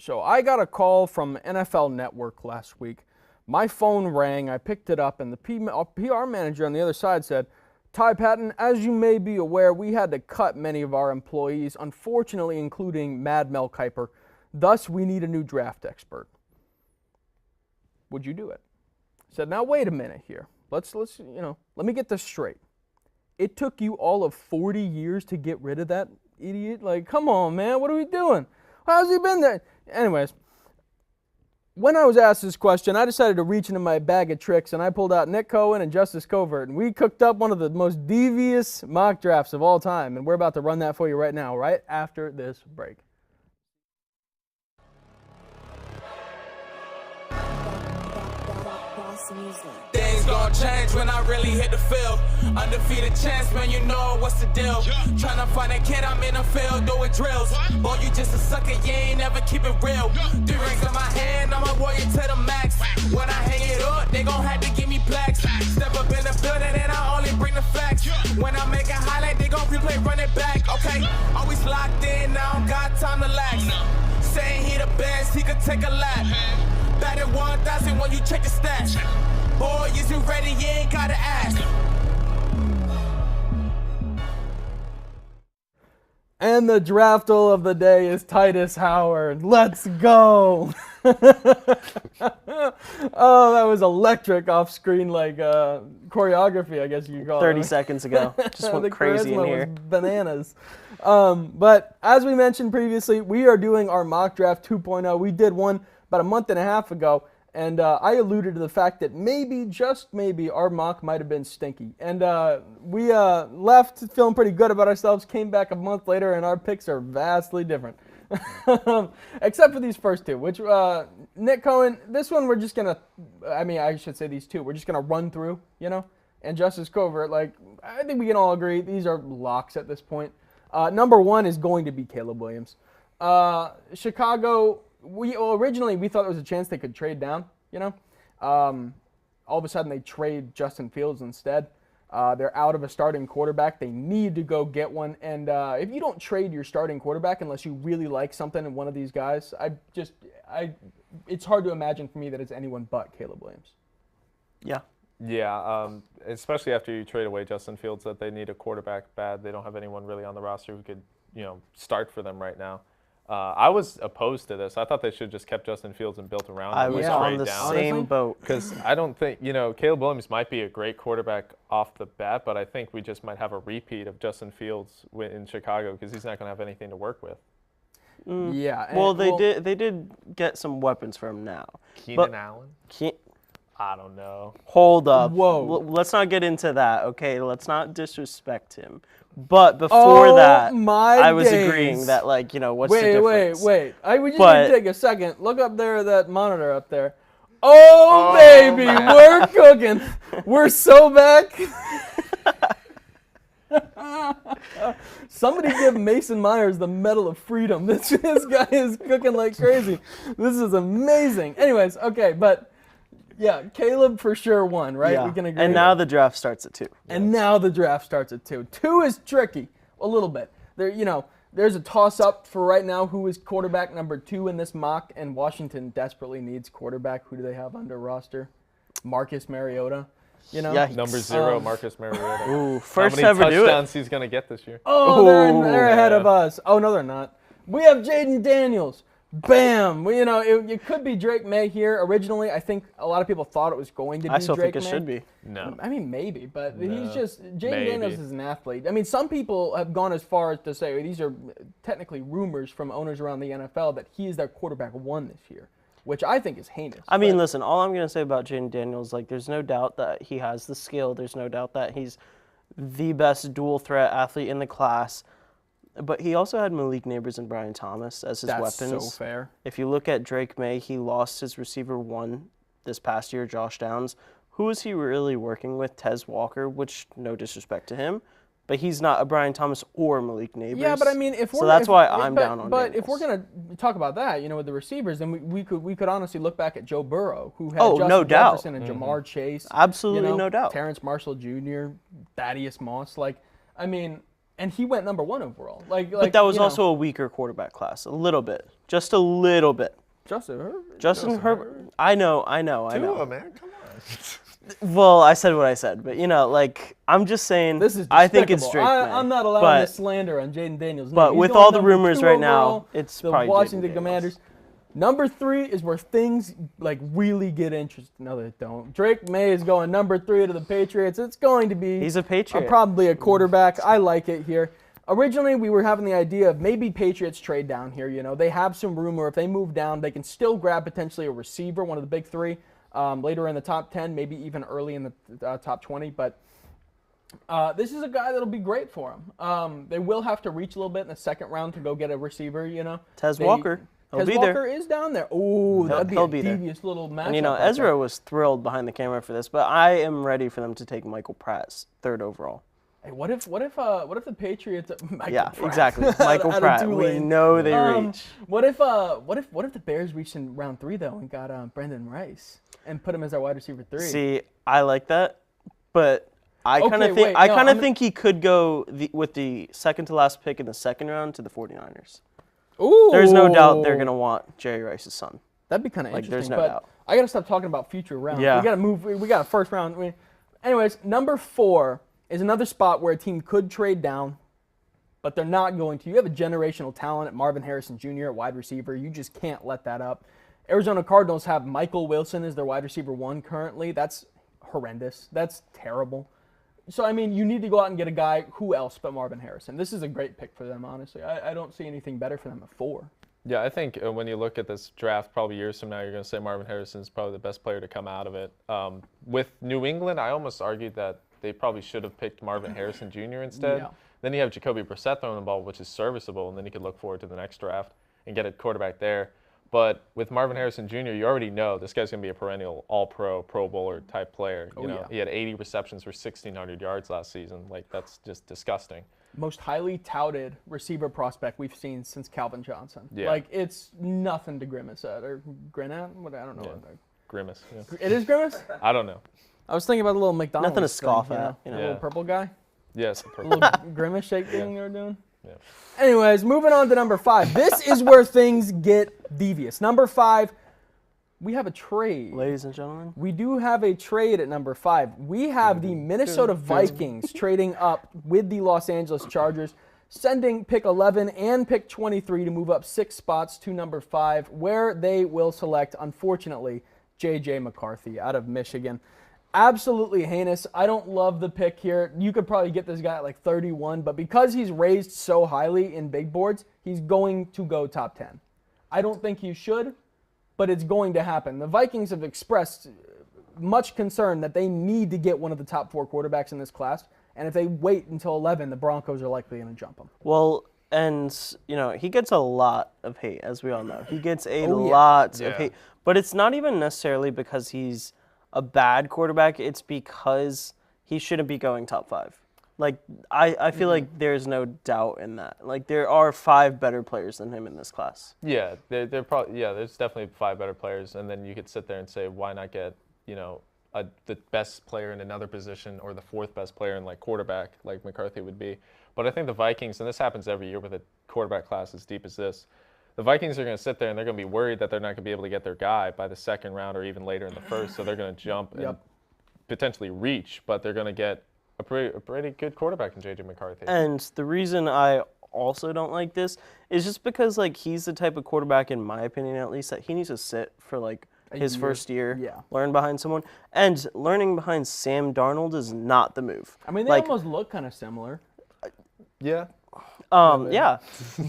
So I got a call from NFL Network last week. My phone rang, I picked it up, and the PR manager on the other side said, Ty Paton, as you may be aware, we had to cut many of our employees, unfortunately including Mad Mel Kiper. Thus, we need a new draft expert. Would you do it? I said, now wait a minute here. Let me get this straight. It took you all of 40 years to get rid of that idiot? Like, come on, man, what are we doing? How's he been there? Anyways, when I was asked this question, I decided to reach into my bag of tricks, and I pulled out Nick Cohen and Justice Covert, and we cooked up one of the most devious mock drafts of all time, and we're about to run that for you right now, right after this break. Things gon' change when I really hit the field. Undefeated champs, man, you know what's the deal. Tryna find a kid, I'm in the field doing drills. Boy, you just a sucker, you ain't never keep it real. 3 rings in my hand, I'm a warrior to the max. When I hang it up, they gon' have to give me plaques. Step up in the building and I only bring the facts. When I make a highlight, they gon' replay, run it back. Okay, always locked in, I don't got time to lax. Saying he the best, he could take a lap. Batted 1,000 when you check the stats. Boy, is you ready? You ain't gotta ask. And the draftle of the day is Titus Howard. Let's go. Oh, that was electric off screen, like choreography, I guess you could call it. 30 seconds ago. Just went crazy in here. Was bananas. But as we mentioned previously, we are doing our mock draft 2.0. We did one about a month and a half ago. And I alluded to the fact that maybe, just maybe, our mock might have been stinky. And we left feeling pretty good about ourselves, came back a month later, and our picks are vastly different. Except for these first two, which, Nick Cohen, this one we're just going to, I should say these two, we're just going to run through, and Justice Covert, like, I think we can all agree these are locks at this point. Number one is going to be Caleb Williams. Chicago... originally we thought there was a chance they could trade down, all of a sudden they trade Justin Fields instead. They're out of a starting quarterback. They need to go get one. And if you don't trade your starting quarterback unless you really like something in one of these guys, it's hard to imagine for me that it's anyone but Caleb Williams. Yeah. Yeah, especially after you trade away Justin Fields, that they need a quarterback bad. They don't have anyone really on the roster who could, start for them right now. I was opposed to this. I thought they should have just kept Justin Fields and built around him. I was on the same boat. Because I don't think, Caleb Williams might be a great quarterback off the bat, but I think we just might have a repeat of Justin Fields in Chicago because he's not going to have anything to work with. Yeah. Well, they did get some weapons for him now. Keenan Allen? I don't know. Hold up. Whoa. Let's not get into that, okay? Let's not disrespect him. But before that, I was agreeing that, what's the difference? Wait. We just need to take a second. Look up there at that monitor up there. Oh baby, man. We're cooking. We're so back. Somebody give Mason Myers the Medal of Freedom. This guy is cooking like crazy. This is amazing. Anyways, okay, but... yeah, Caleb for sure won, right? Yeah. We can agree. And now the draft starts at 2. And now the draft starts at 2. 2 is tricky, a little bit. There's a toss-up for right now who is quarterback number 2 in this mock, and Washington desperately needs quarterback. Who do they have under roster? Marcus Mariota. Yikes. Number 0, Marcus Mariota. Ooh, first How many ever do it. touchdowns he's going to get this year? Oh, they're ahead of us. Oh, no, they're not. We have Jaden Daniels. Bam! Well, it could be Drake May here. Originally, I think a lot of people thought it was going to be Drake May. I still think it should be. No. Maybe, but he's just... Jaden Daniels is an athlete. Some people have gone as far as to say, these are technically rumors from owners around the NFL, that he is their quarterback 1 this year, which I think is heinous. Listen, all I'm going to say about Jaden Daniels, there's no doubt that he has the skill. There's no doubt that he's the best dual-threat athlete in the class. But he also had Malik Neighbors and Brian Thomas as his weapons. That's so fair. If you look at Drake May, he lost his receiver 1 this past year, Josh Downs. Who is he really working with? Tez Walker, which, no disrespect to him, but he's not a Brian Thomas or Malik Neighbors. Yeah, but if we're... So that's why I'm down on But Daniels. if we're going to talk about that, with the receivers, then we could honestly look back at Joe Burrow, who had Justin Jefferson and Jamar Chase. Absolutely, no doubt. Terrence Marshall Jr., Thaddeus Moss. And he went number 1 overall. But that was also a weaker quarterback class, a little bit. just a little bit. Justin Herbert. Justin Herbert. I know. Tua, man, come on. Well, I said what I said, but like I'm just saying. This is I think it's despicable. Drake May. I'm not allowing this slander on Jaden Daniels. But He's with going all the number rumors 2 right now, overall, it's the probably Washington Jaden Commanders. Daniels. Number 3 is where things like really get interesting. No, they don't. Drake May is going number 3 to the Patriots. It's going to be. He's a Patriot. Probably a quarterback. I like it here. Originally, we were having the idea of maybe Patriots trade down here. They have some room, or if they move down, they can still grab potentially a receiver, one of the big 3, later in the top 10, maybe even early in the top 20. But this is a guy that'll be great for them. They will have to reach a little bit in the second round to go get a receiver. Tez Walker. He'll be Walker there. is down there. Oh, that'd be he'll a be there. devious little matchup. And Ezra was thrilled behind the camera for this, but I am ready for them to take Michael Pratt 3rd overall. Hey, what if the Patriots? Exactly. Michael Pratt. We know they reach. What if the Bears reached in round 3 though and got Brendan Rice and put him as our wide receiver 3? See, I like that, but I kind of think he could go with the second to last pick in the second round to the 49ers. Ooh. There's no doubt they're gonna want Jerry Rice's son. That'd be kind of interesting. There's no but doubt. I gotta stop talking about future rounds. Yeah. We gotta move. We got a first round. Anyways, number 4 is another spot where a team could trade down, but they're not going to. You have a generational talent at Marvin Harrison Jr. at wide receiver. You just can't let that up. Arizona Cardinals have Michael Wilson as their wide receiver 1 currently. That's horrendous. That's terrible. So, you need to go out and get a guy. Who else but Marvin Harrison? This is a great pick for them, honestly. I don't see anything better for them at 4. Yeah, I think when you look at this draft, probably years from now, you're going to say Marvin Harrison is probably the best player to come out of it. With New England, I almost argued that they probably should have picked Marvin Harrison Jr. instead. Yeah. Then you have Jacoby Brissett throwing the ball, which is serviceable, and then you could look forward to the next draft and get a quarterback there. But with Marvin Harrison Jr., you already know this guy's going to be a perennial all-pro, Pro Bowler type player. He had 80 receptions for 1,600 yards last season. That's just disgusting. Most highly touted receiver prospect we've seen since Calvin Johnson. Yeah. It's nothing to grimace at or grin at. I don't know. Yeah. Grimace. Yeah. It is grimace? I don't know. I was thinking about the little McDonald's Nothing to scoff thing, at. The little purple guy. Yes. The little grimace shake thing they were doing. Yeah. Anyways, moving on to number 5. This is where things get devious. Number 5, we have a trade. Ladies and gentlemen. We do have a trade at number 5. We have the Minnesota Vikings trading up with the Los Angeles Chargers, sending pick 11 and pick 23 to move up 6 spots to number 5, where they will select, unfortunately, J.J. McCarthy out of Michigan. Absolutely heinous. I don't love the pick here. You could probably get this guy at 31, but because he's raised so highly in big boards, he's going to go top 10. I don't think he should, but it's going to happen. The Vikings have expressed much concern that they need to get one of the top 4 quarterbacks in this class, and if they wait until 11, the Broncos are likely going to jump him. Well, and he gets a lot of hate, as we all know. He gets lot of hate, but it's not even necessarily because he's a bad quarterback. It's because he shouldn't be going top 5. I feel like there's no doubt in that. There are 5 better players than him in this class. Yeah, they're probably there's definitely 5 better players, and then you could sit there and say, why not get the best player in another position or the 4th best player in quarterback like McCarthy would be. But I think the Vikings, and this happens every year with a quarterback class as deep as this, the Vikings are going to sit there and they're going to be worried that they're not going to be able to get their guy by the second round or even later in the first. So they're going to jump and potentially reach, but they're going to get a pretty good quarterback in J.J. McCarthy. And the reason I also don't like this is just because he's the type of quarterback, in my opinion at least, that he needs to sit for his first year, learn behind someone. And learning behind Sam Darnold is not the move. They almost look kind of similar. Yeah. Yeah,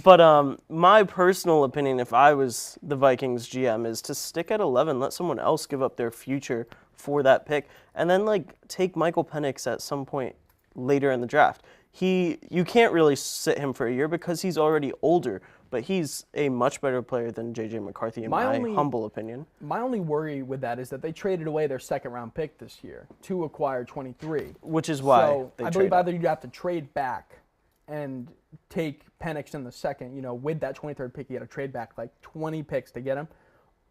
but my personal opinion, if I was the Vikings GM, is to stick at 11, let someone else give up their future for that pick, and then take Michael Penix at some point later in the draft. You can't really sit him for a year because he's already older, but he's a much better player than J.J. McCarthy in my humble opinion. My only worry with that is that they traded away their second-round pick this year to acquire 23. Which is why I believe either you'd have to trade back and take Penix in the second, with that 23rd pick, you got to trade back 20 picks to get him,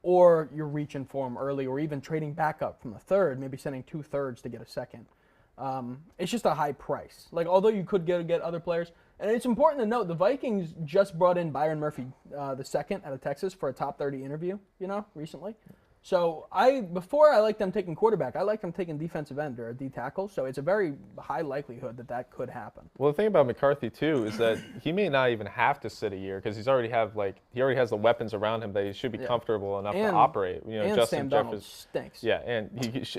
or you're reaching for him early, or even trading back up from the 3rd, maybe sending 2/3 to get a second. It's just a high price. Although you could get other players, And it's important to note the Vikings just brought in Byron Murphy the second out of Texas for a top 30 interview, recently. So before I liked them taking quarterback, I liked them taking defensive end or a D tackle. So it's a very high likelihood that could happen. Well, the thing about McCarthy too is that he may not even have to sit a year because he already has the weapons around him that he should be comfortable enough to operate. And Justin Sam Darnold stinks. Yeah, and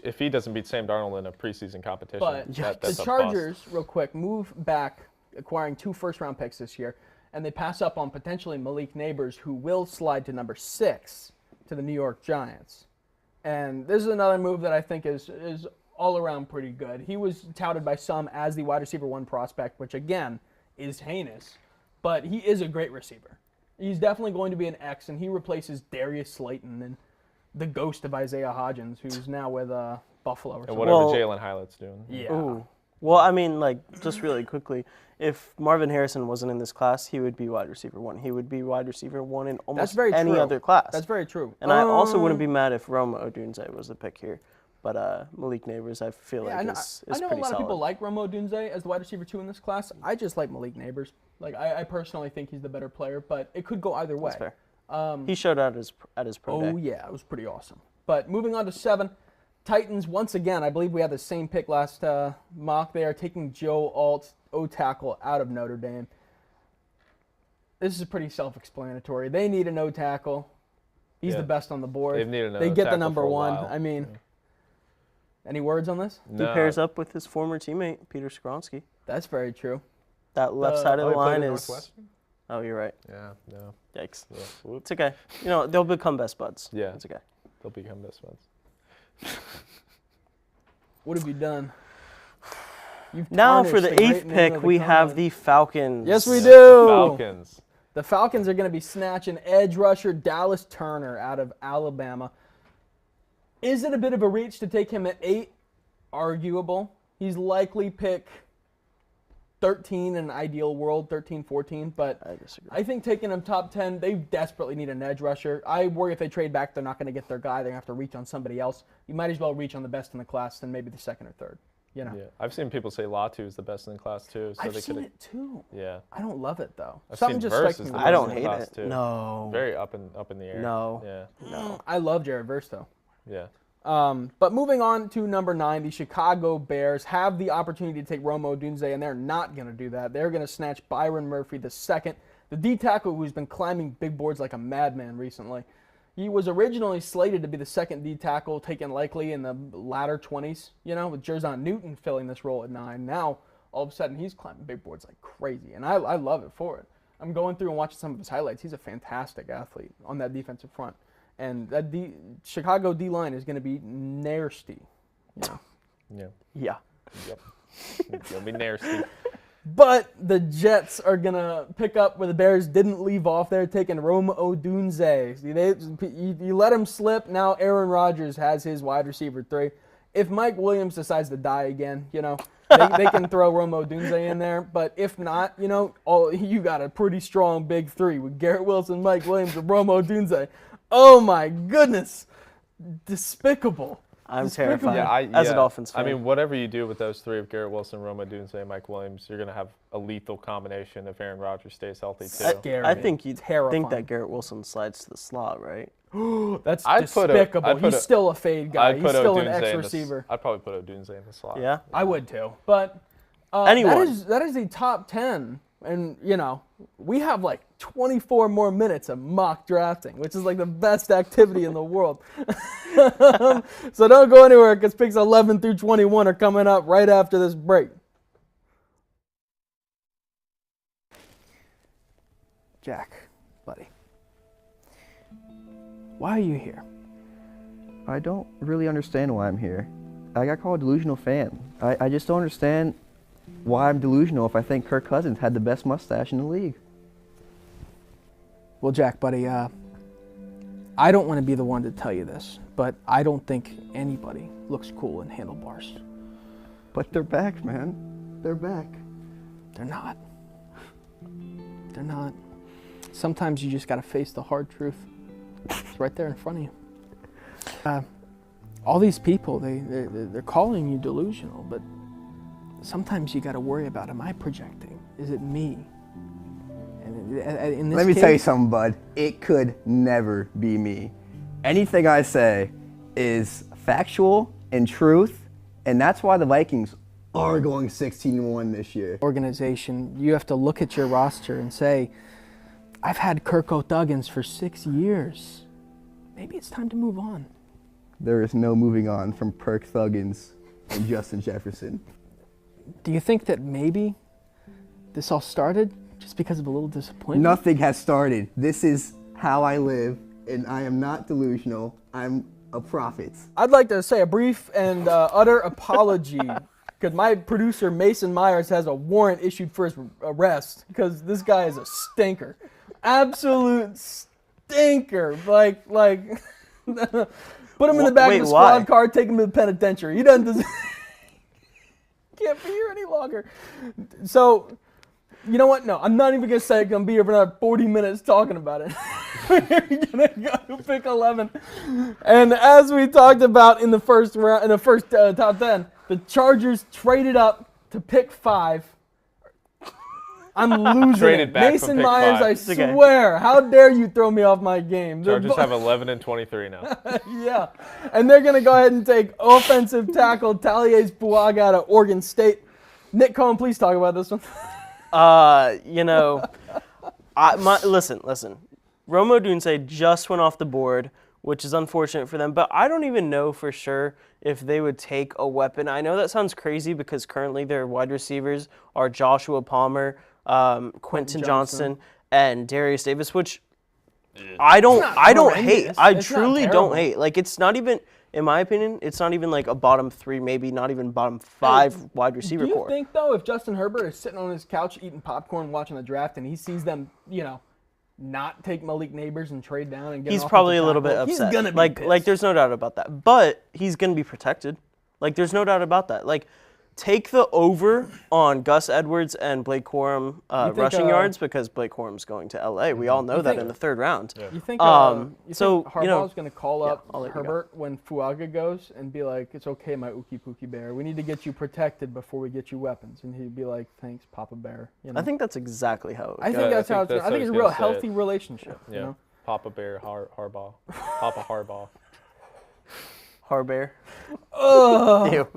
if he doesn't beat Sam Darnold in a preseason competition, But that's the a Chargers, bust. real quick, move back, acquiring 2 first-round picks this year, and they pass up on potentially Malik Neighbors, who will slide to number 6 to the New York Giants. And this is another move that I think is all around pretty good. He was touted by some as the wide receiver 1 prospect, which again is heinous, but he is a great receiver. He's definitely going to be an X, and he replaces Darius Slayton and the ghost of Isaiah Hodgins, who's now with Buffalo or And something. whatever Well- Jalen Hyatt's doing. Yeah. Ooh. Well, I mean, just really quickly, if Marvin Harrison wasn't in this class, he would be wide receiver 1. He would be wide receiver 1 in almost very any true. other class. That's very true. And I also wouldn't be mad if Rome Odunze was the pick here. But Malik Neighbors, I feel Yeah, like I know, is I know a pretty lot solid. of people like Rome Odunze as the wide receiver 2 in this class. I just like Malik Neighbors. Like I personally think he's the better player, but it could go either way. That's fair. He showed out at his pro Oh day. yeah, it was pretty awesome. But moving on to 7, Titans once again. I believe we had the same pick last mock. They are taking Joe Alt, O-tackle, out of Notre Dame. This is pretty self-explanatory. They need an O-tackle. He's the best on the board. They've needed an They get the O-tackle number for a 1. while. I mean, any words on this? He pairs up with his former teammate, Peter Skronsky. That's very true. That left side of Oh, the he played line at is... Northwestern? Oh, you're right. Yeah, no. Yikes. Yeah. Whoops. It's okay. They'll become best buds. Yeah. It's okay. They'll become best friends. What have you done? You've Now for tarnished the great 8th name pick, of the we have combine. the Falcons. Yes, we Yeah, do. Falcons. The Falcons are going to be snatching edge rusher Dallas Turner out of Alabama. Is it a bit of a reach to take him at 8? Arguable. He's likely pick 13 in an ideal world, 13, 14. But I disagree. I think taking him top 10, they desperately need an edge rusher. I worry if they trade back, they're not going to get their guy. They're going to have to reach on somebody else. You might as well reach on the best in the class than maybe the 2nd or 3rd. Yeah, I've seen people say Latu is the best in the class too. So I've they seen could. it too. Yeah, I don't love it though. I've Something seen just Verse strikes is me. the I best don't in the hate class, it. too. No. Very up in the air. No. Yeah. No. I love Jared Verse though. Yeah. But moving on to number 9, the Chicago Bears have the opportunity to take Rome Odunze, and they're not going to do that. They're going to snatch Byron Murphy II, the D tackle who's been climbing big boards like a madman recently. He was originally slated to be the 2nd D tackle, taken likely in the latter 20s, with Jerzon Newton filling this role at 9. Now, all of a sudden, he's climbing big boards like crazy, and I love it for it. I'm going through and watching some of his highlights. He's a fantastic athlete on that defensive front. And that Chicago D-line is going to be nasty. Yeah. Yeah. Yep. It'll be nasty. But the Jets are going to pick up where the Bears didn't leave off. They're taking Rome Odunze. You let him slip. Now Aaron Rodgers has his wide receiver 3. If Mike Williams decides to die again, they can throw Rome Odunze in there. But if not, you got a pretty strong big 3 with Garrett Wilson, Mike Williams, and Rome Odunze. Oh, my goodness. Despicable. I'm Despicable. terrified as a Dolphins fan. I mean, whatever you do with those 3 of Garrett Wilson, Roma Dunze, and Mike Williams, you're going to have a lethal combination if Aaron Rodgers stays healthy, too. Scary. I think you'd Terrifying. think that Garrett Wilson slides to the slot, right? That's I'd put despicable. He's still a fade guy. I'd He's put still an Odunze in the X-receiver. I'd probably put Odunze in the slot. Yeah. I would too. But Anyone. that is a top 10. And, we have like 24 more minutes of mock drafting, which is like the best activity in the world. So don't go anywhere because picks 11 through 21 are coming up right after this break. Jack, buddy, why are you here? I don't really understand why I'm here. I got called a delusional fan. I just don't understand why I'm delusional if I think Kirk Cousins had the best mustache in the league. Well, Jack, buddy, I don't want to be the one to tell you this, but I don't think anybody looks cool in handlebars. But they're back, man. They're back. They're not. They're not. Sometimes you just got to face the hard truth. It's right there in front of you. All these people, they're calling you delusional, but sometimes you got to worry about, am I projecting? Is it me? And in this Let me case, tell you something, bud. It could never be me. Anything I say is factual and truth, and that's why the Vikings are going 16-1 this year. organization, you have to look at your roster and say, I've had Kirk O'Thuggins for 6 years. Maybe it's time to move on. There is no moving on from Perk Thuggins and Justin Jefferson. Do you think that maybe this all started just because of a little disappointment? Nothing has started. This is how I live, and I am not delusional. I'm a prophet. I'd like to say a brief and utter apology because my producer Mason Myers has a warrant issued for his arrest because this guy is a stinker. Absolute stinker. Like put him in the back of the squad car, take him to the penitentiary. He doesn't deserve can't be here any longer. So, you know what? No, I'm not even going to say I'm going to be here for another 40 minutes talking about it. We're going to go to pick 11. And as we talked about in the first round, in the first top 10, the Chargers traded up to pick 5. I'm losing Traded it. back Mason from pick Myers, 5. I It's okay. swear. How dare you throw me off my game? Chargers have 11-23 now. Yeah. And they're going to go ahead and take offensive tackle Talie's Fuaga out of Oregon State. Nick Cohen, please talk about this one. Listen. Romo Dunze just went off the board, which is unfortunate for them, but I don't even know for sure if they would take a weapon. I know that sounds crazy because currently their wide receivers are Joshua Palmer, Quentin Johnson, and Darius Davis, which I don't hate. horrendous. I It's not truly terrible. don't hate. Like, it's not even, in my opinion, it's not even like a bottom 3, maybe not even bottom 5 wide receiver Do you core. think, though, if Justin Herbert is sitting on his couch eating popcorn watching the draft and he sees them, not take Malik Neighbors and trade down and get He's an probably a offensive little bit tackle, upset. He's gonna be like pissed. there's no doubt about that. But he's gonna be protected. Like, there's no doubt about that. Like, take the over on Gus Edwards and Blake Corum think, rushing yards because Blake Corum's going to LA. We all know that in the 3rd round. You think, so, Harbaugh's going to call up I'll let you go. Herbert when Fuaga goes and be like, it's okay, my Ookie Pookie Bear. We need to get you protected before we get you weapons. And he'd be like, thanks, Papa Bear. I think that's exactly how it I would think go. that's how it's that's I think how it's a he's real gonna say healthy it. relationship. Yeah. You know? Papa Bear, Harbaugh. Papa Harbaugh. Harbear. Ugh. Ew.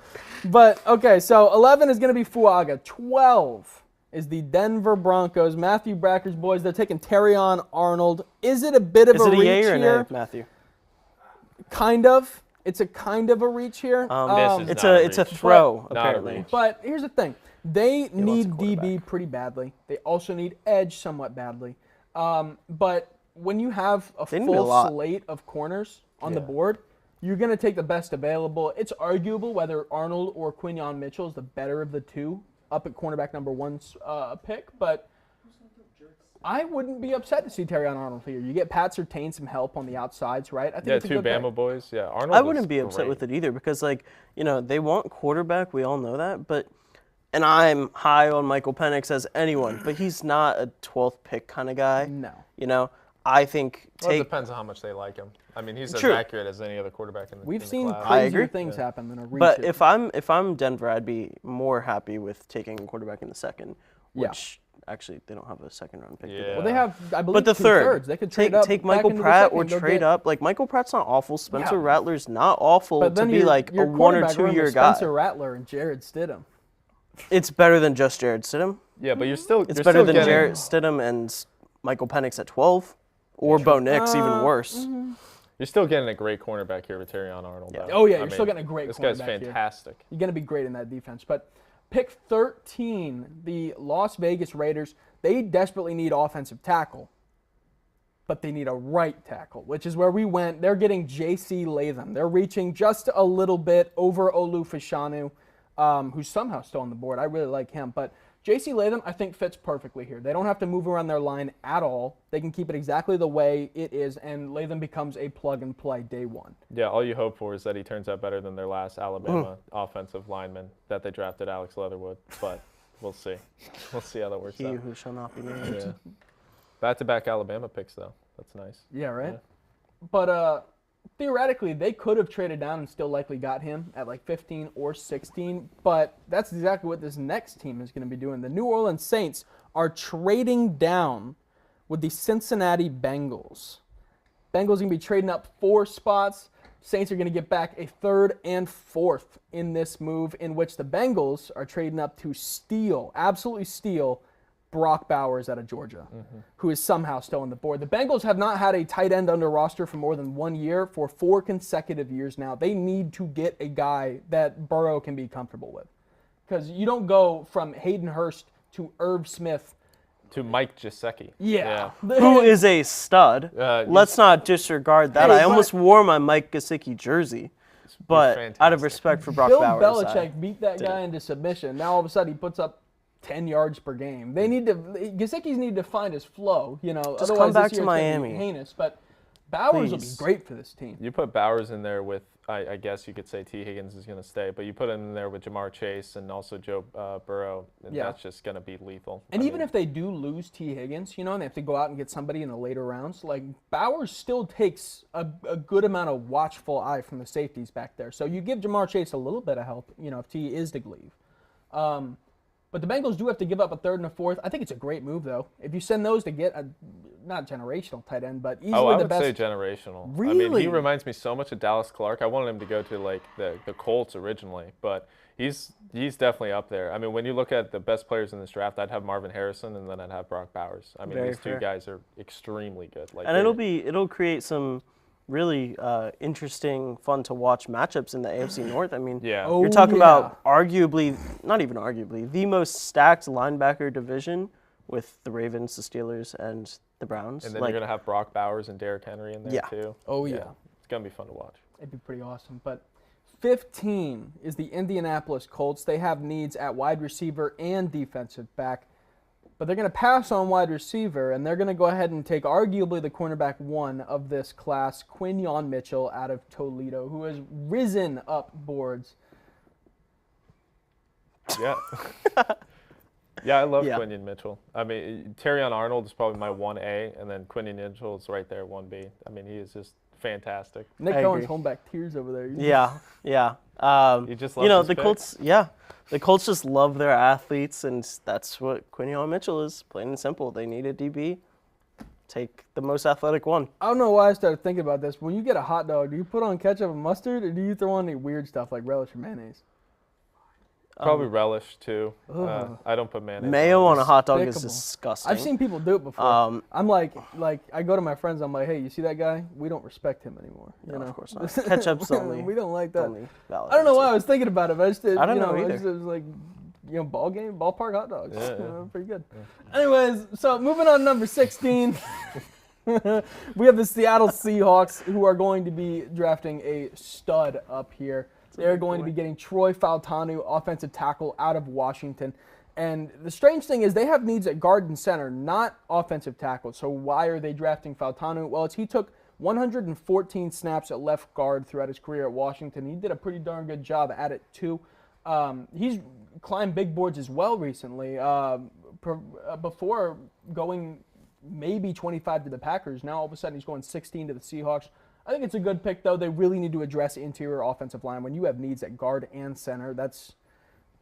But, okay, so 11 is going to be Fuaga. 12 is the Denver Broncos. Matthew Bracker's boys, they're taking Terrion Arnold. Is it a bit of Is a it a reach yay or here? nay, Matthew? Kind of. It's a kind of a reach here. This is It's not a a it's a reach. throw Not a apparently. reach. But here's the thing. They wants a need quarterback. DB pretty badly. They also need edge somewhat badly. But when you have a They need a full lot. slate of corners on the board, you're going to take the best available. It's arguable whether Arnold or Quinyon Mitchell is the better of the two up at cornerback number 1's pick, but I wouldn't be upset to see Terrion Arnold here. You get Pat Surtain some help on the outsides, right? I think Yeah, it's a 2 good pick. Bama boys. Yeah, Arnold. I wouldn't be upset with it either because, like, they want quarterback. We all know that. And I'm high on Michael Penix as anyone, but he's not a 12th pick kind of guy. No. I think Well, it take. depends on how much they like him. I mean, he's True. as accurate as any other quarterback in the We've in the seen class. I crazier agree. things happen than a reach. But if I'm Denver, I'd be more happy with taking a quarterback in the 2nd, Yeah. which actually they don't have a 2nd-round pick. do they? Yeah. well, they have, I believe, But the 2/3. third, They could trade take up back Michael into the Pratt second or and go trade get- up. Like, Michael Pratt's not awful. Spencer Yeah. Rattler's not awful But to then be like a 1 or quarterback 2 room year is guy. Spencer Rattler and Jared Stidham. It's better than just Jared Stidham. Yeah, but you're still. It's you're better still than getting, Jared Stidham and Michael Penix at 12, or Bo Nix, even worse. You're still getting a great cornerback here with Terrion Arnold. Yeah. Though. Oh, yeah, I you're still getting a great This guy's cornerback here. fantastic. You're going to be great in that defense. But pick 13, the Las Vegas Raiders, they desperately need offensive tackle. But they need a right tackle, which is where we went. They're getting J.C. Latham. They're reaching just a little bit over Olu Fashanu, who's somehow still on the board. I really like him. But J.C. Latham, I think, fits perfectly here. They don't have to move around their line at all. They can keep it exactly the way it is, and Latham becomes a plug-and-play day one. Yeah, all you hope for is that he turns out better than their last Alabama offensive lineman that they drafted, Alex Leatherwood. But we'll see. We'll see how that works He out. who shall not be named. Yeah. Back-to-back Alabama picks, though. That's nice. Yeah, right? Yeah. But theoretically, they could have traded down and still likely got him at like 15 or 16, but that's exactly what this next team is going to be doing. The New Orleans Saints are trading down with the Cincinnati Bengals. Bengals going to be trading up 4 spots. Saints are going to get back a 3rd and 4th in this move, in which the Bengals are trading up to absolutely steal Brock Bowers out of Georgia, who is somehow still on the board. The Bengals have not had a tight end under roster for more than 1 year for 4 consecutive years now. They need to get a guy that Burrow can be comfortable with, because you don't go from Hayden Hurst to Irv Smith to Mike Gesicki. Yeah. Who is a stud. Let's not disregard that. Hey, I almost wore my Mike Gesicki jersey, but out of fantastic. respect for Brock Bill Bowers. Belichick beat that guy into submission. Now all of a sudden he puts up 10 yards per game. Gesicki's need to find his flow, Just otherwise come back this to year it's gonna be Miami. heinous. But Bowers will be Please. great for this team. You put Bowers in there with, I guess you could say T. Higgins is going to stay, but you put him in there with Jamar Chase and also Joe Burrow, and Yeah. that's just going to be lethal. And even if they do lose T. Higgins, and they have to go out and get somebody in the later rounds, like Bowers still takes a good amount of watchful eye from the safeties back there. So you give Jamar Chase a little bit of help, if T is to leave. But the Bengals do have to give up a 3rd and a 4th. I think it's a great move, though. If you send those to get a, not generational tight end, but easily I the would best. say generational. I Really? mean, he reminds me so much of Dallas Clark. I wanted him to go to like the Colts originally, but he's definitely up there. I mean, when you look at the best players in this draft, I'd have Marvin Harrison and then I'd have Brock Bowers. I mean, Very these two fair. guys are extremely good. Like, And it'll create some really interesting, fun to watch matchups in the AFC North. I mean, Yeah. Oh, you're talking yeah. about arguably, not even arguably, the most stacked linebacker division with the Ravens, the Steelers, and the Browns. And then you're going to have Brock Bowers and Derrick Henry in there Yeah. too. Oh, yeah. It's going to be fun to watch. It'd be pretty awesome. But 15 is the Indianapolis Colts. They have needs at wide receiver and defensive back. But they're going to pass on wide receiver, and they're going to go ahead and take arguably the cornerback 1 of this class, Quinyon Mitchell out of Toledo, who has risen up boards. Yeah. Yeah, I love Yeah. Quinyon Mitchell. I mean, Terrion Arnold is probably my 1A, and then Quinyon Mitchell is right there, 1B. I mean, he is just fantastic. Nick I Cohen's agree. holding back tears over there. Yeah. He just loves his the pick. Colts. Yeah, the Colts just love their athletes, and that's what Quinyon Mitchell is. Plain and simple. They need a DB. Take the most athletic one. I don't know why I started thinking about this. When you get a hot dog, do you put on ketchup and mustard, or do you throw on any weird stuff like relish or mayonnaise? Probably relish too. I don't put mayonnaise. Mayo on a this. hot dog is Despicable. disgusting. I've seen people do it before. I'm like I go to my friends. I'm like, hey, you see that guy? We don't respect him anymore. No, of course not. Ketchup's only. We don't like that. only valid I don't know why I answer. was thinking about it, but I just did. I don't you know know, either. it was like, ballpark hot dogs. Yeah, You yeah. know, pretty good. Anyways, so moving on to number 16. We have the Seattle Seahawks, who are going to be drafting a stud up here. They're going to be getting Troy Fautanu, offensive tackle out of Washington. And the strange thing is they have needs at guard and center, not offensive tackle. So why are they drafting Fautanu? Well, he took 114 snaps at left guard throughout his career at Washington. He did a pretty darn good job at it, too. He's climbed big boards as well recently. Before going maybe 25 to the Packers, now all of a sudden he's going 16 to the Seahawks. I think it's a good pick, though. They really need to address interior offensive line. When you have needs at guard and center, that's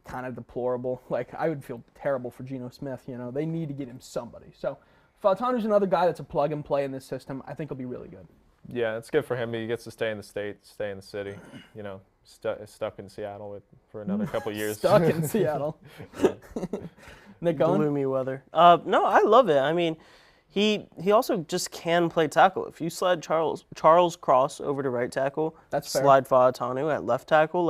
kind of deplorable. Like, I would feel terrible for Geno Smith. They need to get him somebody. So Fautanu's another guy that's a plug and play in this system. I think he'll be really good. Yeah, it's good for him. He gets to stay in the state, stay in the city. Stuck in Seattle for another couple years. Stuck in Seattle. Nick Cohen? Gloomy weather. No, I love it. I mean, he also just can play tackle. If you slide Charles Cross over to right tackle, That's fair. slide Fautanu at left tackle,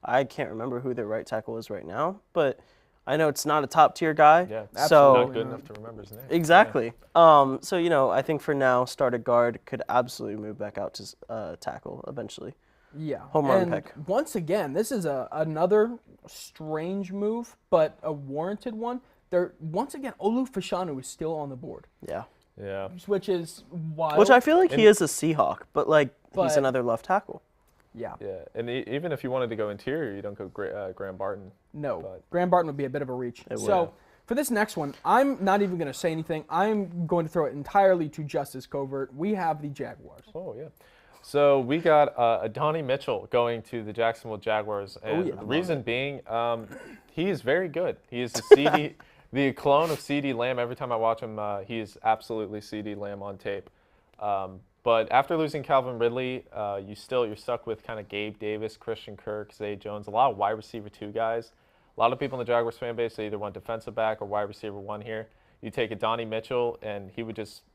I can't remember who their right tackle is right now, but I know it's not a top tier guy. Yeah, so not good enough to remember his name. exactly. I think for now, start at guard, could absolutely move back out to tackle eventually. Yeah. Home run and pick. Once again, this is another strange move, but a warranted one. Once again, Olu Fashanu is still on the board, Yeah. Yeah. which is wild. Which I feel like he is a Seahawk, but he's But- another left tackle. Yeah. Yeah, and even if you wanted to go interior, you don't go Graham Barton. No. But- Graham Barton would be a bit of a reach. would. So for this next one, I'm not even going to say anything. I'm going to throw it entirely to Justice Covert. We have the Jaguars. Oh, yeah. So we got Adonai Mitchell going to the Jacksonville Jaguars, and yeah. the reason being, he is very good. He is the CD, the clone of CD Lamb. Every time I watch him, he is absolutely CD Lamb on tape. But after losing Calvin Ridley, you're stuck with kind of Gabe Davis, Christian Kirk, Zay Jones, a lot of wide receiver 2 guys. A lot of people in the Jaguars fan base, they either want defensive back or wide receiver 1 here. You take Adonai Mitchell, and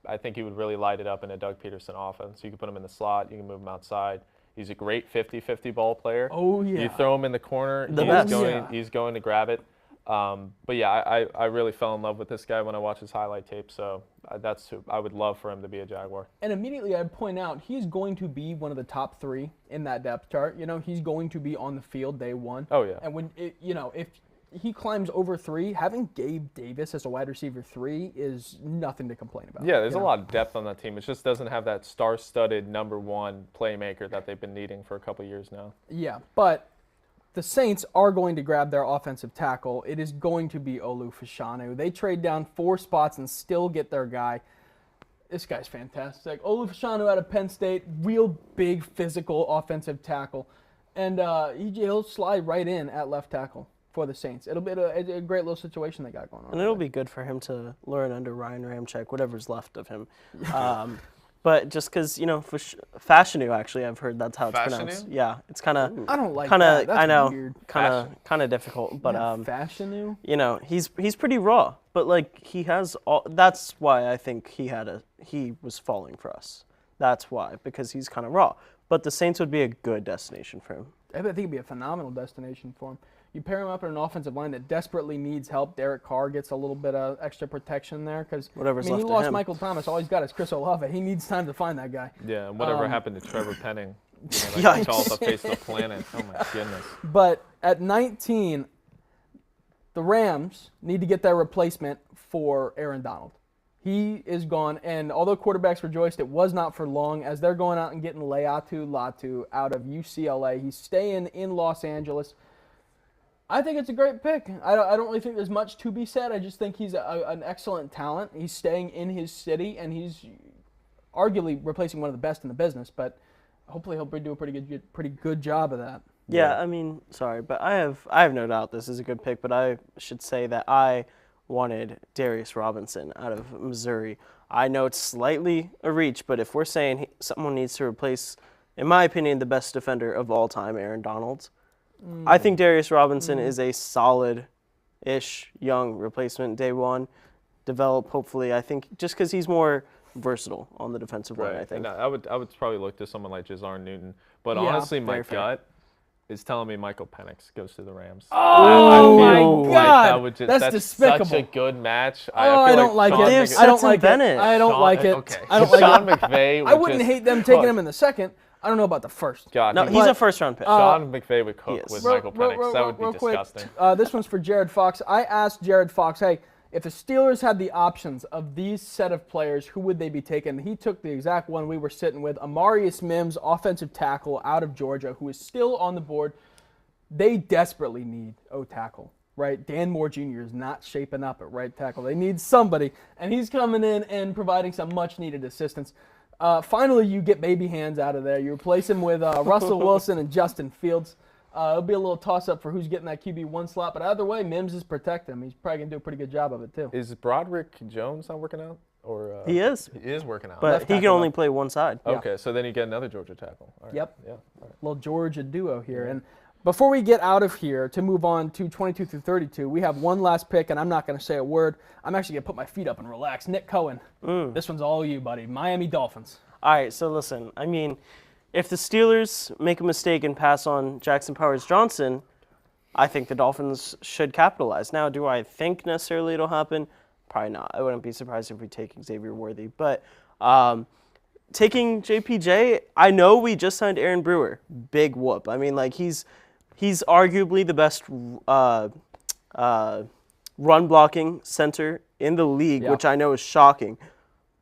I think he would really light it up in a Doug Peterson offense. You can put him in the slot. You can move him outside. He's a great 50-50 ball player. Oh, yeah. You throw him in the corner, he's going to grab it. But yeah, I really fell in love with this guy when I watched his highlight tape. So that's who I would love for him to be a Jaguar. And immediately I'd point out he's going to be one of the top 3 in that depth chart. He's going to be on the field day 1. Oh, yeah. And when if he climbs over 3, having Gabe Davis as a wide receiver 3 is nothing to complain about. Yeah, there's a lot of depth on that team. It just doesn't have that star-studded number 1 playmaker that they've been needing for a couple years now. Yeah, but the Saints are going to grab their offensive tackle. It is going to be Olu Fashanu. They trade down 4 spots and still get their guy. This guy's fantastic. Olu Fashanu out of Penn State, real big physical offensive tackle. And he'll slide right in at left tackle for the Saints. It'll be a great little situation they got going on. And it'll be good for him to learn under Ryan Ramczyk, whatever's left of him. But just because, Fashanu, actually, I've heard that's how it's pronounced. Yeah, it's kind of. I don't like that. That's I know, weird. kind of difficult. But Fashanu? he's pretty raw. But he has all. That's why I think he was falling for us. That's why, because he's kind of raw. But the Saints would be a good destination for him. I think it'd be a phenomenal destination for him. You pair him up in an offensive line that desperately needs help. Derek Carr gets a little bit of extra protection there because he lost Michael Thomas. All he's got is Chris Olave. He needs time to find that guy. Yeah, and whatever happened to Trevor Penning? Yikes. Tallest up face of the planet. Oh my goodness. But at 19, the Rams need to get their replacement for Aaron Donald. He is gone, and although quarterbacks rejoiced, it was not for long as they're going out and getting Laiatu Latu out of UCLA. He's staying in Los Angeles. I think it's a great pick. I don't really think there's much to be said. I just think he's an excellent talent. He's staying in his city, and he's arguably replacing one of the best in the business, but hopefully he'll do a pretty good job of that. Yeah, I mean, sorry, but I have no doubt this is a good pick, but I should say that I wanted Darius Robinson out of Missouri. I know it's slightly a reach, but if we're saying someone needs to replace, in my opinion, the best defender of all time, Aaron Donald, I think Darius Robinson is a solid-ish young replacement day 1. Develop, hopefully, I think, just because he's more versatile on the defensive line, I think. And I would probably look to someone like Jazar Newton. But Yeah, honestly, my very fair. gut is telling me Michael Penix goes to the Rams. Oh, I my feel like God. that's That's despicable. such a good match. I don't like Sean it. Mc- I don't Stetson like Bennett. it. I don't like it. Okay. I don't like Sean it. McVay would I wouldn't just hate them taking cook. him in the second. I don't know about the first. God, No, he- he's a first-round pick. Sean McVay would cook is. with Real- Michael Penix. real- That would be real quick, disgusting. this one's for Jared Fox. I asked Jared Fox, hey, if the Steelers had the options of these set of players, who would they be taking? He took the exact one we were sitting with, Amarius Mims, offensive tackle out of Georgia, who is still on the board. They desperately need O-tackle, right? Dan Moore Jr. is not shaping up at right tackle. They need somebody, and he's coming in and providing some much-needed assistance. Finally, you get baby hands out of there. You replace him with Russell Wilson and Justin Fields. It'll be a little toss-up for who's getting that QB1 slot, but either way, Mims is protecting him. He's probably going to do a pretty good job of it, too. Is Broderick Jones not working out? Or He is. He is working out. But he can only play one side. Okay, so then you get another Georgia tackle. All right. Yep. Yeah. All right. Little Georgia duo here. And before we get out of here to move on to 22 through 32, we have one last pick, and I'm not going to say a word. I'm actually going to put my feet up and relax. Nick Cohen, this one's all you, buddy. Miami Dolphins. All right, so listen, I mean, if the Steelers make a mistake and pass on Jackson Powers-Johnson, I think the Dolphins should capitalize. Now, do I think necessarily it'll happen? Probably not. I wouldn't be surprised if we take Xavier Worthy. But taking JPJ, I know we just signed Aaron Brewer. Big whoop. I mean, like, he's arguably the best run-blocking center in the league, Yeah. which I know is shocking.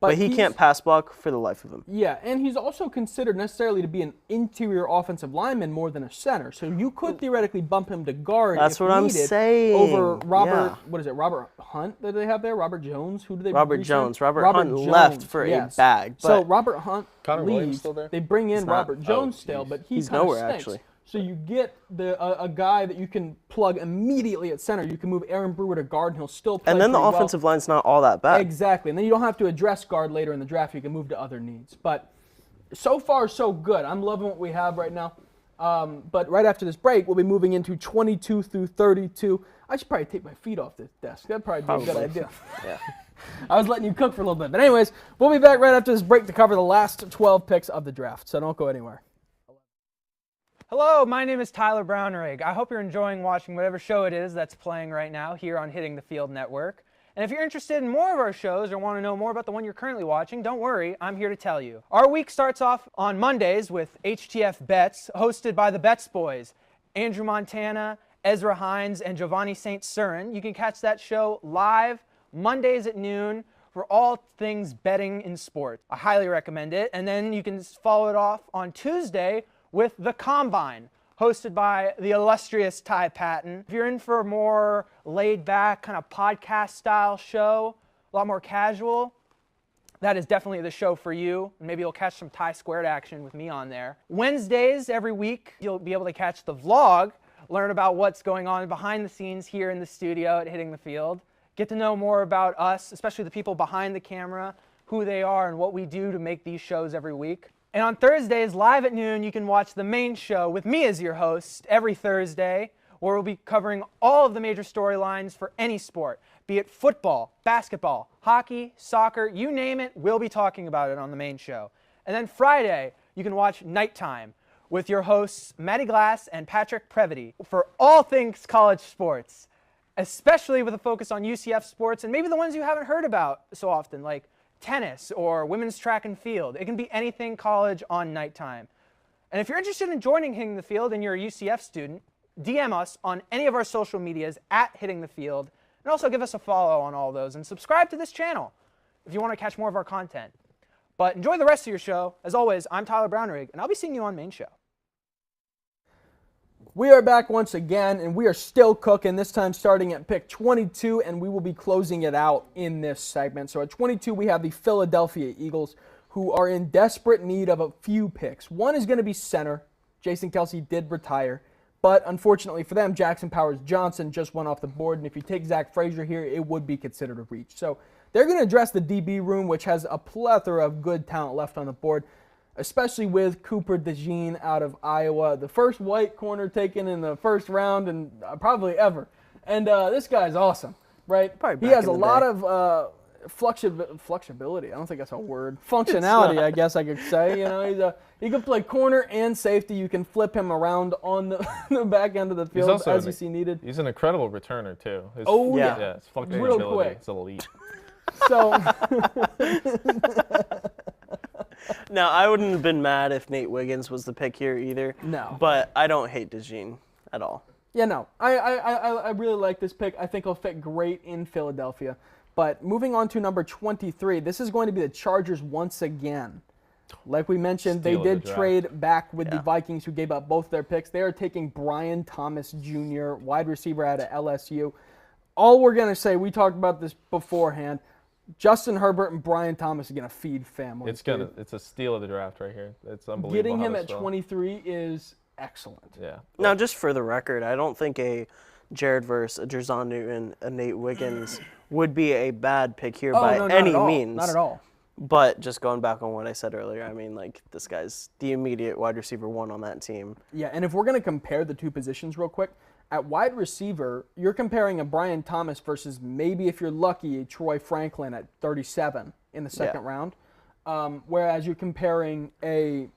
But he can't pass block for the life of him. Yeah, and he's also considered necessarily to be an interior offensive lineman more than a center. So you could theoretically bump him to guard That's if what I'm needed saying. over Robert, Yeah. what is it, Robert Hunt that they have there? Robert Jones? Who do they Robert re-sign? Jones. Robert Hunt left for a bag. So But Robert Hunt Connor Williams leaves. still there? They bring in not. Robert Jones Oh, still, geez. but He's kind of nowhere, stinks. actually. So you get a guy that you can plug immediately at center. You can move Aaron Brewer to guard, and he'll still play and then the pretty well. offensive line's not all that bad. Exactly, and then you don't have to address guard later in the draft. You can move to other needs. But so far, so good. I'm loving what we have right now. But right after this break, we'll be moving into 22 through 32. I should probably take my feet off this desk. That'd probably be a good idea. Yeah. I was letting you cook for a little bit. But anyways, we'll be back right after this break to cover the last 12 picks of the draft. So don't go anywhere. Hello, my name is Tyler Brownrigg. I hope you're enjoying watching whatever show it is that's playing right now here on Hitting the Field Network. And if you're interested in more of our shows or want to know more about the one you're currently watching, don't worry, I'm here to tell you. Our week starts off on Mondays with HTF Bets, hosted by the Bets Boys, Andrew Montana, Ezra Hines, and Giovanni St. Cyrin. You can catch that show live Mondays at noon for all things betting in sports. I highly recommend it. And then you can follow it off on Tuesday with The Combine, hosted by the illustrious Ty Paton. If you're in for a more laid-back, kind of podcast-style show, a lot more casual, that is definitely the show for you. And maybe you'll catch some Ty Squared action with me on there. Wednesdays, every week, you'll be able to catch the vlog, learn about what's going on behind the scenes here in the studio at Hitting the Field, get to know more about us, especially the people behind the camera, who they are, and what we do to make these shows every week. And on Thursdays, live at noon, you can watch the main show with me as your host every Thursday, where we'll be covering all of the major storylines for any sport, be it football, basketball, hockey, soccer, you name it, we'll be talking about it on the main show. And then Friday, you can watch Nighttime with your hosts, Matty Glass and Patrick Previty, for all things college sports, especially with a focus on UCF sports and maybe the ones you haven't heard about so often, like tennis or women's track and field. It can be anything college on Nighttime. And if you're interested in joining Hitting the Field and you're a UCF student, DM us on any of our social medias at Hitting the Field, and also give us a follow on all those and subscribe to this channel if you want to catch more of our content. But enjoy the rest of your show. As always, I'm Tyler Brownrigg, and I'll be seeing you on Main Show. We are back once again, and we are still cooking, this time starting at pick 22, and we will be closing it out in this segment. So at 22, we have the Philadelphia Eagles, who are in desperate need of a few picks. One is going to be center. Jason Kelsey did retire, but unfortunately for them, Jackson Powers-Johnson just went off the board, and if you take Zach Frazier here, it would be considered a reach. So they're going to address the DB room, which has a plethora of good talent left on the board, especially with Cooper DeJean out of Iowa, the first white corner taken in the first round and probably ever. And this guy's awesome, right? Probably He back has in a the lot day. of flexibility. I don't think that's a word. Functionality, I guess I could say. You know, he can play corner and safety. You can flip him around on the back end of the field also as you see needed. He's an incredible returner too. His, Oh, yeah. yeah, his functional Real ability quick. is elite. So Now, I wouldn't have been mad if Nate Wiggins was the pick here either. No. But I don't hate DeJean at all. yeah, no, I really like this pick. I think he'll fit great in Philadelphia. But moving on to number 23, this is going to be the Chargers once again. Like we mentioned, Steal they of the did draft. trade back with the Yeah. Vikings, who gave up both their picks. They are taking Brian Thomas Jr., wide receiver out of LSU. All we're going to say, we talked about this beforehand, Justin Herbert and Brian Thomas are going to feed families. It's a steal of the draft right here. It's unbelievable. Getting how him this at fell. 23 is excellent. Yeah. Now, just for the record, I don't think a Jared Verse, a Jerzon Newton, a Nate Wiggins would be a bad pick here by no, not any at all. means. Not at all. But just going back on what I said earlier, I mean, like, this guy's the immediate wide receiver one on that team. Yeah, and if we're going to compare the two positions real quick, at wide receiver, you're comparing a Brian Thomas versus maybe, if you're lucky, a Troy Franklin at 37 in the second round. Whereas you're comparing a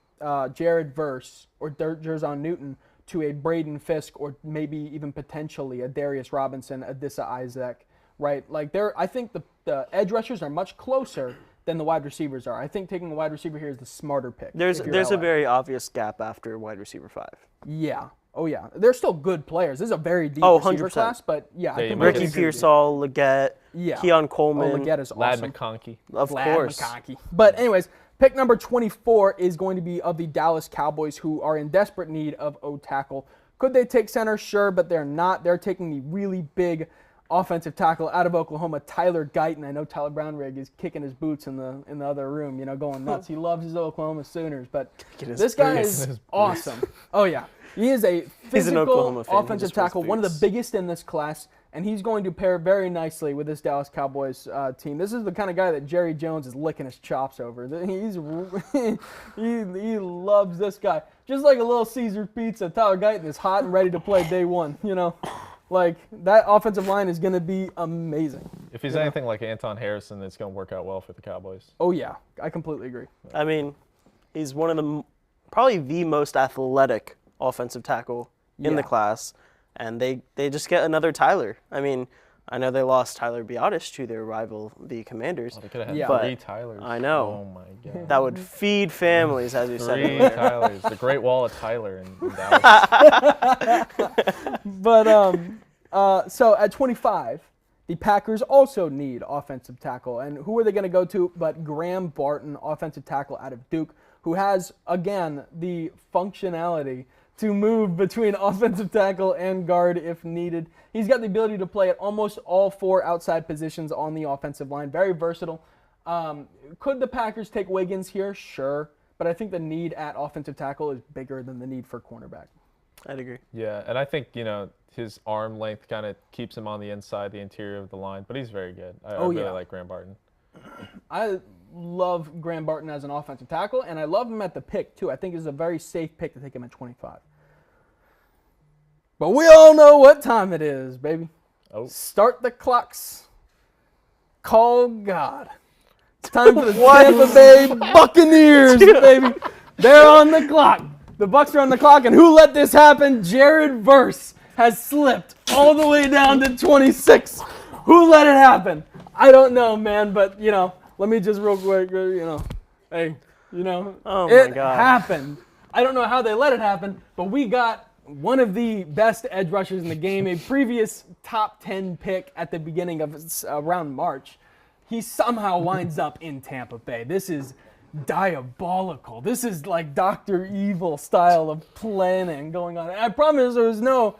Jared Verse or Jerzon Newton to a Braden Fisk or maybe even potentially a Darius Robinson, Adissa Isaac, right? Like, I think the edge rushers are much closer than the wide receivers are. I think taking a wide receiver here is the smarter pick. There's if you're a LA. very obvious gap after wide receiver 5. Yeah. Oh yeah, they're still good players. This is a very deep Oh, receiver 100%. class, but yeah, I Yeah, think you Ricky might get- Pearsall, Leggett, Yeah. Keon Oh, Coleman. Leggett is Lad awesome. McConkey. Of Vlad course. McConkey. But anyways, pick number 24 is going to be of the Dallas Cowboys, who are in desperate need of O-tackle. Could they take center? Sure, but they're not. They're taking the really big offensive tackle out of Oklahoma, Tyler Guyton. I know Tyler Brownrigg is kicking his boots in the other room, going nuts. He loves his Oklahoma Sooners, but this guy is awesome. Oh yeah, he is a physical Oklahoma fan. He offensive just wears tackle, one of the boots. biggest in this class, and he's going to pair very nicely with this Dallas Cowboys team. This is the kind of guy that Jerry Jones is licking his chops over. He loves this guy. Just like a Little Caesar pizza, Tyler Guyton is hot and ready to play day one, Like, that offensive line is going to be amazing. If he's anything like Anton Harrison, it's going to work out well for the Cowboys. Oh, yeah. I completely agree. I mean, he's one of the probably the most athletic offensive tackle in the Yeah. class, and they just get another Tyler. I mean, I know they lost Tyler Biotis to their rival, the Commanders. They could have had Yeah. three But Tylers. I know. Oh, my God. That would feed families, as you said Three earlier. Tylers. The Great Wall of Tyler in Dallas. But, so at 25, the Packers also need offensive tackle. And who are they going to go to but Graham Barton, offensive tackle out of Duke, who has, again, the functionality to move between offensive tackle and guard if needed. He's got the ability to play at almost all four outside positions on the offensive line. Very versatile. Could the Packers take Wiggins here? Sure. But I think the need at offensive tackle is bigger than the need for cornerback. I'd agree. Yeah, and I think, his arm length kind of keeps him on the inside, the interior of the line, but he's very good. I really yeah. like Graham Barton. I love Graham Barton as an offensive tackle, and I love him at the pick, too. I think it's a very safe pick to take him at 25. But we all know what time it is, baby. Oh. Start the clocks. Call God. It's time for the Tampa Bay Buccaneers, baby. They're on the clock. The Bucs are on the clock, and who let this happen? Jared Verse has slipped all the way down to 26. Who let it happen? I don't know, man, but, let me just real quick, hey, Oh, it my God. happened. I don't know how they let it happen, but we got one of the best edge rushers in the game, a previous top 10 pick at the beginning of around March. He somehow winds up in Tampa Bay. This is diabolical. This is like Dr. Evil style of planning going on. And I promise there was no,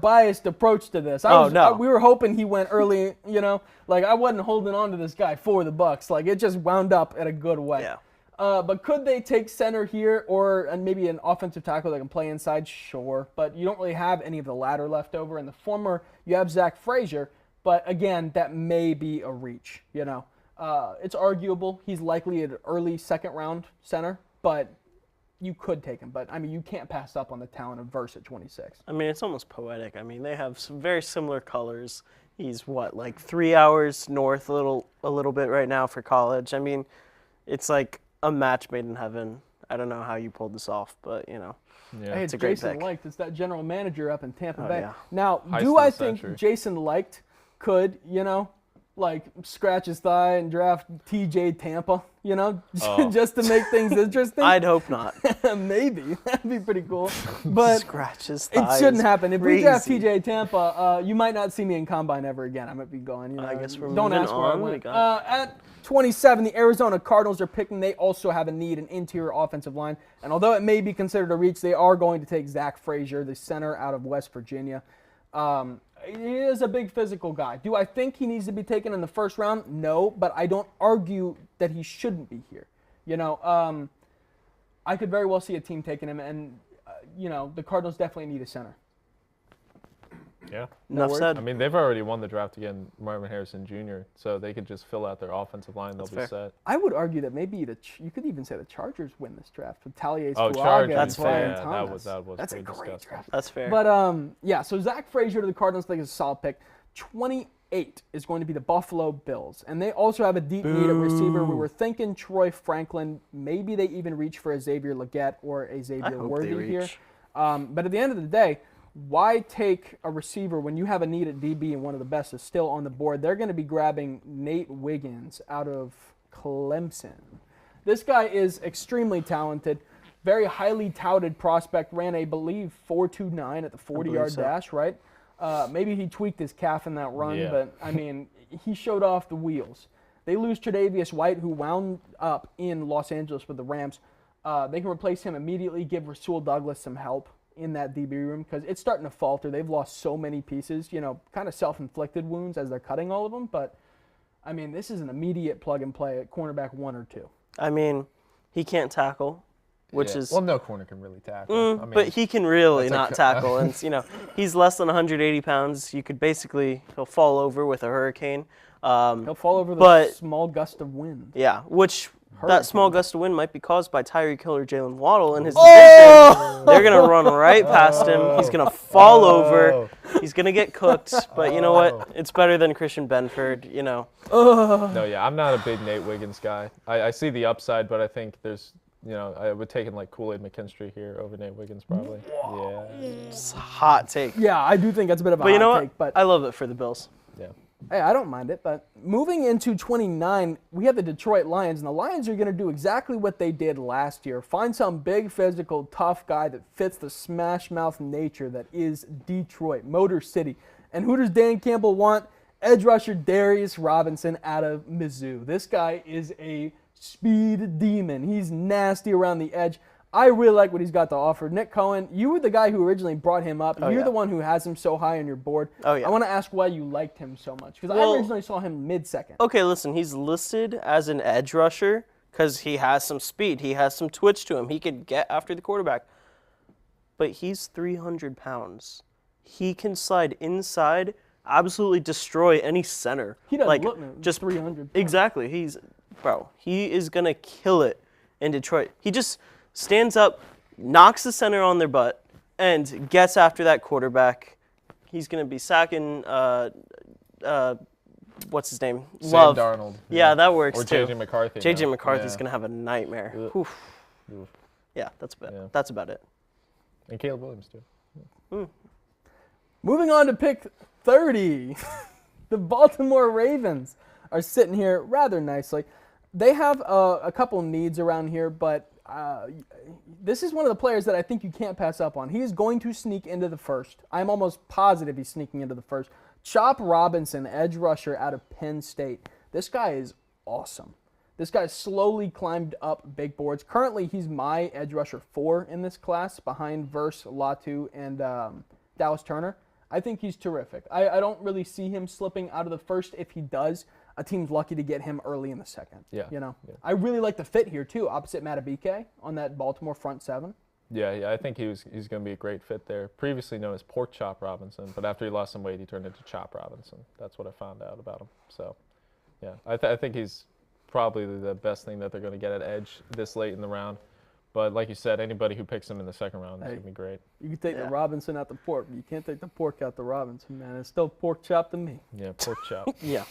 biased approach to this. We were hoping he went early, like I wasn't holding on to this guy for the Bucs. Like it just wound up in a good way. Yeah. But could they take center here or maybe an offensive tackle that can play inside? Sure. But you don't really have any of the latter left over. In the former, you have Zach Frazier. But again, that may be a reach, It's arguable. He's likely an early second round center, but you could take him. But, you can't pass up on the talent of Verse at 26. I mean, it's almost poetic. I mean, they have some very similar colors. He's, 3 hours north a little bit right now for college. I mean, it's like a match made in heaven. I don't know how you pulled this off, but, Yeah. Hey, it's a great Jason pick. Licht. It's that general manager up in Tampa Bay. yeah. Now, Heist do of I the think century. Jason Licht could, scratch his thigh and draft TJ Tampa, just to make things interesting? I'd hope not. Maybe. That'd be pretty cool. But Scratches it thighs. shouldn't happen. If we draft Crazy. TJ Tampa, you might not see me in Combine ever again. I might be going, I guess we're don't moving ask where I on. We went. got At 27, the Arizona Cardinals are picking. They also have a need, an interior offensive line. And although it may be considered a reach, they are going to take Zach Frazier, the center out of West Virginia. He is a big physical guy. Do I think he needs to be taken in the first round? No, but I don't argue that he shouldn't be here. I could very well see a team taking him, and, the Cardinals definitely need a center. Yeah. Enough worries. said. I mean, they've already won the draft again, Marvin Harrison Jr., so they could just fill out their offensive line. They'll be fair. set. I would argue that maybe you could even say the Chargers win this draft with Talier Oh, Squaga Chargers. and That's Brian fair. Thomas. That was That's a pretty great disgusting. draft. That's fair. But so Zach Frazier to the Cardinals, I think is a solid pick. 28 is going to be the Buffalo Bills, and they also have a deep need at receiver. We were thinking Troy Franklin. Maybe they even reach for a Xavier Leggett or a I Xavier hope Worthy they here. reach. But at the end of the day, why take a receiver when you have a need at DB and one of the best is still on the board? They're going to be grabbing Nate Wiggins out of Clemson. This guy is extremely talented. very highly touted prospect, ran, I believe, 4.29 at the 40-yard so. dash, right? Maybe he tweaked his calf in that run, Yeah. but, I mean, he showed off the wheels. They lose Tre'Davious White, who wound up in Los Angeles with the Rams. They can replace him immediately, give Rasul Douglas some help in that DB room because it's starting to falter. They've lost so many pieces, kind of self-inflicted wounds as they're cutting all of them. But, I mean, this is an immediate plug-and-play at cornerback 1 or 2. I mean, he can't tackle, which is... Well, no corner can really tackle. I mean, but he can really that's not tackle. And, he's less than 180 pounds. You could basically... He'll fall over with a hurricane. He'll fall over the but- small gust of wind. Yeah, which... That Hurricane. small gust of wind might be caused by Tyreek Hill or Jalen Waddle in his division. They're going to run right past him. He's going to fall over. He's going to get cooked. But you know what? It's better than Christian Benford, No, yeah, I'm not a big Nate Wiggins guy. I see the upside, but I think there's, I would take him like Kool-Aid McKinstry here over Nate Wiggins probably. Yeah. It's a hot take. Yeah, I do think that's a bit of a But you know hot what? take. But I love it for the Bills. Yeah. hey, I don't mind it. But moving into 29, we have the Detroit Lions, and the Lions are going to do exactly what they did last year. Find some big, physical, tough guy that fits the smash-mouth nature that is Detroit, Motor City. And who does Dan Campbell want? Edge rusher Darius Robinson out of Mizzou. This guy is a speed demon. He's nasty around the edge. I really like what he's got to offer. Nick Cohen, you were the guy who originally brought him up. You're yeah. the one who has him so high on your board. Oh, yeah. I want to ask why you liked him so much, because Well- I originally saw him mid-second. Okay, listen, he's listed as an edge rusher because he has some speed. He has some twitch to him. He could get after the quarterback. But he's 300 pounds. He can slide inside, absolutely destroy any center. He doesn't like, look no, just 300. Exactly. He is going to kill it in Detroit. He just stands up, knocks the center on their butt, and gets after that quarterback. He's going to be sacking, what's his name? Sam Love. Darnold. Yeah, that works or too. J.J. McCarthy. J.J. now. McCarthy's Yeah. going to have a nightmare. Ugh. Oof. Oof. Yeah, that's about, Yeah. that's about it. And Caleb Williams, too. Moving on to pick 30. The Baltimore Ravens are sitting here rather nicely. They have a couple needs around here, but this is one of the players that I think you can't pass up on. He is going to sneak into the first. I'm almost positive he's sneaking into the first. Chop Robinson, edge rusher out of Penn State. This guy is awesome. This guy slowly climbed up big boards. Currently, he's my edge rusher 4 in this class, behind Verse, Latu, and Dallas Turner. I think he's terrific. I don't really see him slipping out of the first. If he does, a team's lucky to get him early in the second. Yeah. Yeah. Yeah. I really like the fit here, too, opposite Matabike on that Baltimore front 7. Yeah, I think he's going to be a great fit there. Previously known as Pork Chop Robinson, but after he lost some weight, he turned into Chop Robinson. That's what I found out about him. So, yeah, I think he's probably the best thing that they're going to get at edge this late in the round. But like you said, anybody who picks him in the second round is going to be great. You can take Yeah. the Robinson out the pork. You can't take the pork out the Robinson, man. It's still pork chop to me. Yeah, Pork Chop. Yeah.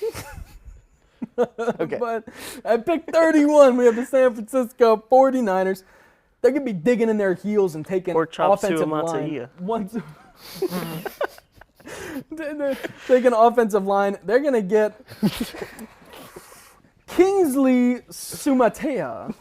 Okay. But at pick 31, we have the San Francisco 49ers. They're going to be digging in their heels and taking Pork chop offensive line. Suamataia. Once they're taking offensive line. They're going to get Kingsley Sumatea.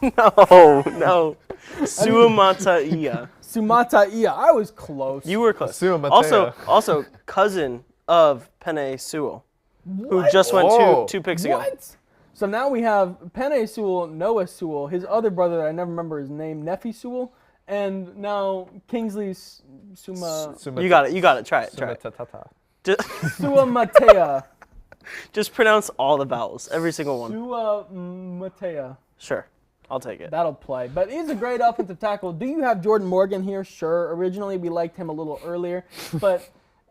No. Suamataia. Sumataia. I was close. You were close. Suamataia. Also, cousin of Penei Sewell, who just went Whoa. two picks ago. What? So now we have Penei Sewell, Noah Sewell, his other brother that I never remember his name, Nephi Sewell, and now Kingsley Suma You got it. Try it. Sumatatata. Matea. Just pronounce all the vowels, every single one. Matea. Sure, I'll take it. That'll play. But he's a great offensive tackle. Do you have Jordan Morgan here? Sure. Originally, we liked him a little earlier. But,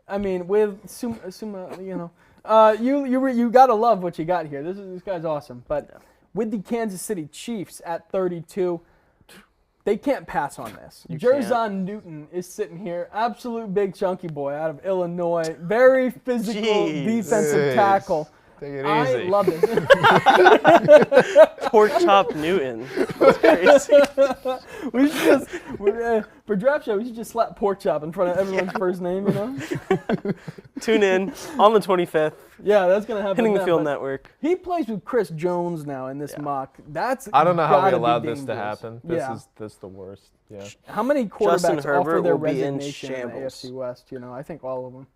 I mean, with Suma, you got to love what you got here. This guy's awesome. But with the Kansas City Chiefs at 32, they can't pass on this. Jerzon Newton is sitting here, absolute big chunky boy out of Illinois. Very physical Jeez. defensive tackle. Take it I easy. love this. Pork chop Newton. That's crazy. We should just for draft show. We should just slap pork chop in front of everyone's first name. You know? Tune in on the 25th. Yeah, that's gonna happen. Hitting the then, Field but Network. He plays with Chris Jones now in this mock. That's I don't know how we gotta be allowed this to dangerous. happen. Yeah. This is the worst. Yeah. How many Justin quarterbacks Herbert offer their will be in resignation in the shambles. AFC West? You know, I think all of them.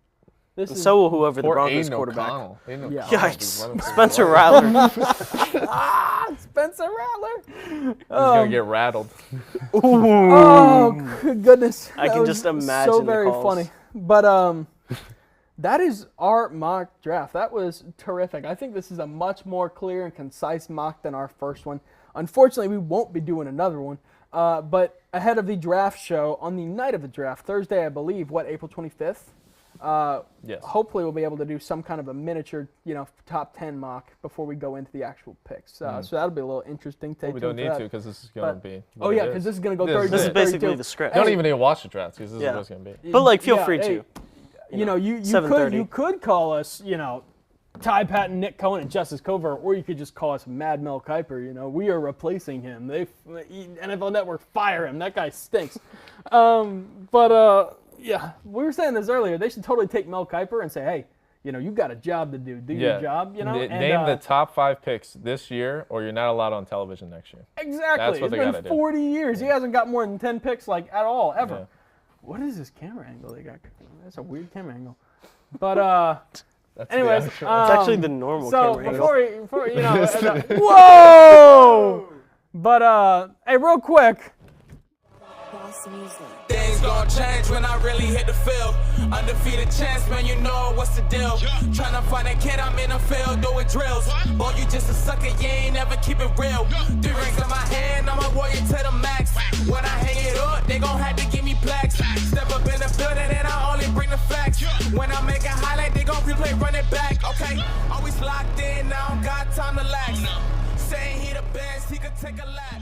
This is So will whoever the Poor Broncos Aiden quarterback. O'Connell. Aiden Yeah. O'Connell Yikes. is running for his Spencer life. Rattler. Spencer Rattler. He's gonna get rattled. Oh goodness! I That can was just imagine So the very calls. funny, but that is our mock draft. That was terrific. I think this is a much more clear and concise mock than our first one. Unfortunately, we won't be doing another one. But ahead of the draft show on the night of the draft, Thursday, I believe, April 25th. Yes. Hopefully, we'll be able to do some kind of a miniature, top 10 mock before we go into the actual picks. So that'll be a little interesting. We don't need to because this is gonna be. Oh yeah, because this is gonna go 30. This is basically 32. the script. You don't even need to watch the draft because this Yeah. is what it's gonna be. But like, feel Yeah, free hey, to. You 7:30. could call us, Ty Paton, Nick Cohen, and Justice Covert, or you could just call us Mad Mel Kiper. We are replacing him. NFL Network, fire him. That guy stinks. Yeah, we were saying this earlier. They should totally take Mel Kiper and say, hey, you got a job to do. Do your job. Name the top 5 picks this year, or you're not allowed on television next year. Exactly. That's what It's they been gotta do. 40 years. He hasn't got more than 10 picks at all, ever. Yeah. What is this camera angle they got? That's a weird camera angle. But That's anyways, the actual- It's actually the normal so camera angle. before whoa! But hey, real quick. Things gon' change when I really hit the field. Undefeated champs, man, you know what's the deal. Tryna find a kid, I'm in the field doing drills. Boy, you just a sucker, you ain't never keep it real. 3 rings in my hand, I'm a warrior to the max. When I hang it up, they gon' have to give me plaques. Step up in the building and I only bring the facts. When I make a highlight, they gon' replay, run it back. Okay, always locked in, now I don't got time to lax. Saying he the best, he could take a lap.